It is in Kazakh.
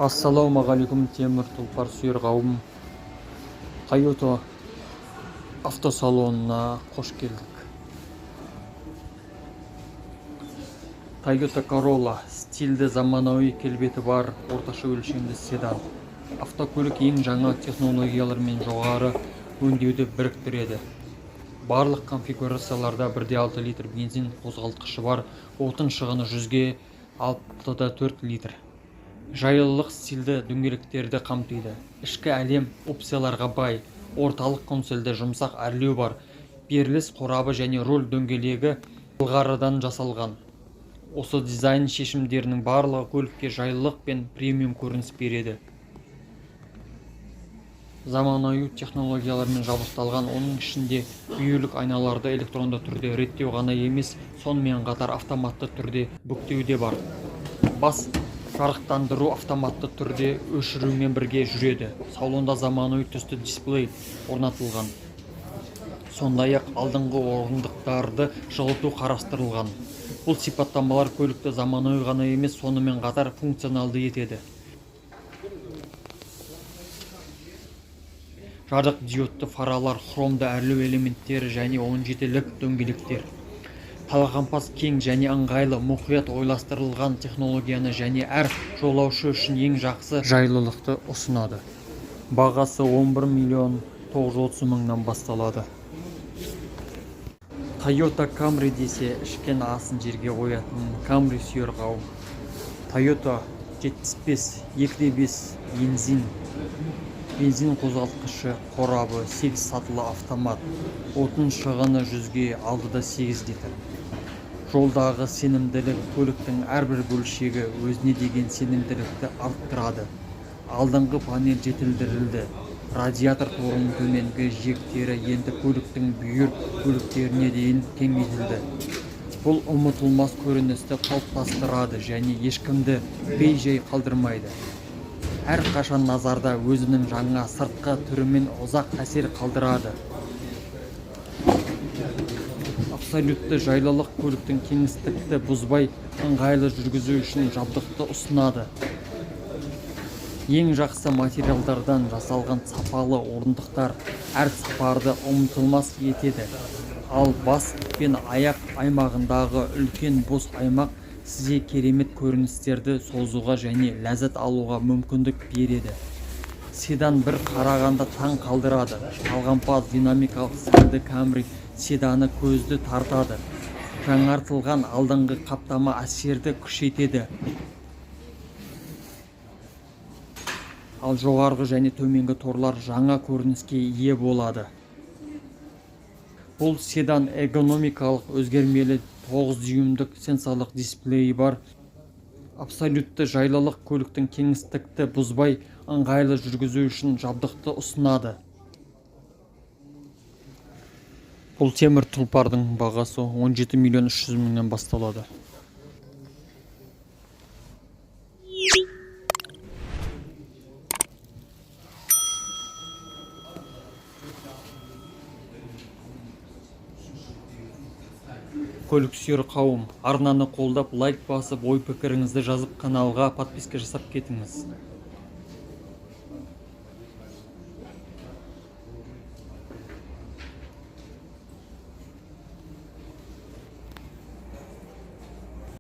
Ассалаумағалейкум темір тұлпар сүйер қауым. Toyota автосалонына қош келдік. Toyota Corolla стильді заманауи келбеті бар орташа өлшемді седан. Автокөлік ең жаңа технологиялар мен жоғары өңдеуді біріктіреді. Барлық конфигурацияларда 1,6 литр бензин қозғалтқышы бар, отын шығыны 100-ге 6,4 литр. Жайлылық стильді дөңгелектерді қамтиды. Ішкі әлем опцияларға бай, орталық консольда жұмсақ әрлеу бар, беріліс қорабы және руль дөңгелегі былғарыдан жасалған. Осы дизайн шешімдерінің барлығы көлікке жайлылық пен премиум көрініс береді. Заманауи технологиялармен жабдықталған, оның ішінде жүйелік айналарды электронды түрде реттеу ғана емес, сонымен қатар автоматты түрде бүктеу де бар. Бас жарықтандыру автоматты түрде өшірумен бірге жүреді. Салонда заманауи түсті дисплей орнатылған. Сондай-ақ алдыңғы орындықтарды жылыту қарастырылған. Бұл сипаттамалар көлікті заманауи ғана емес, сонымен қатар функционалды етеді. Жарық диодты фаралар, хромды әрлеу элементтері және 17-лік дөңгелектер. Талғампаз кең және ыңғайлы, мұқият ойластырылған технологияны және әр жолаушы үшін ең жақсы жайлылықты ұсынады. Бағасы 11.930.000-нан басталады. Toyota Camry десе ішкен асын жерге қоятын Camry сүйер қауым. Toyota 75 2.5 бензин қозғалтқышы қорабы, 8 сатылы автомат, отын шығыны 100-ге 6,8 литр. Жолдағы сенімділік көліктің әрбір бөлшегі өзіне деген сенімділікті арттырады. Алдыңғы панель жетілдірілді. Радиатор торының төменгі жиектері енді көліктің бүйір бөліктеріне дейін кеңейтілді. Бұл ұмытылмас көріністі қалыптастырады және ешкімді бей-жай қалдырмайды. Әр қашан назарда өзінің жаңа сыртқы түрімен ұзақ әсер қалдырады. Абсолютті жайлылық көліктің кеңістікті бұзбай ыңғайлы жүргізу үшін жабдықты ұсынады. Ең жақсы материалдардан жасалған сапалы орындықтар әр сапарды ұмытылмас етеді. Ал бас пен аяқ аймағындағы үлкен бос аймақ сізге керемет көріністерді созуға және ләззат алуға мүмкіндік береді. Седан бір қарағанда таң қалдырады. Талғампаз динамикалық стильді Camry седаны көзді тартады. Жаңартылған алдыңғы қаптама әсерді күшейтеді. Ал жоғарғы және төменгі торлар жаңа көрініске ие болады. Бұл седан эргономикалық өзгермелі 9 дюймдік сенсорлық дисплейі бар. Абсолютті жайлылық көліктің кеңістікті бұзбай ыңғайлы жүргізу үшін жабдықты ұсынады. Бұл темір тұлпардың бағасы 17.300.000-нан басталады. Көлік сүйер қауым, арнаны қолдап, лайк басып, ой пікіріңізді жазып, каналға подписка жасап кетіңіз.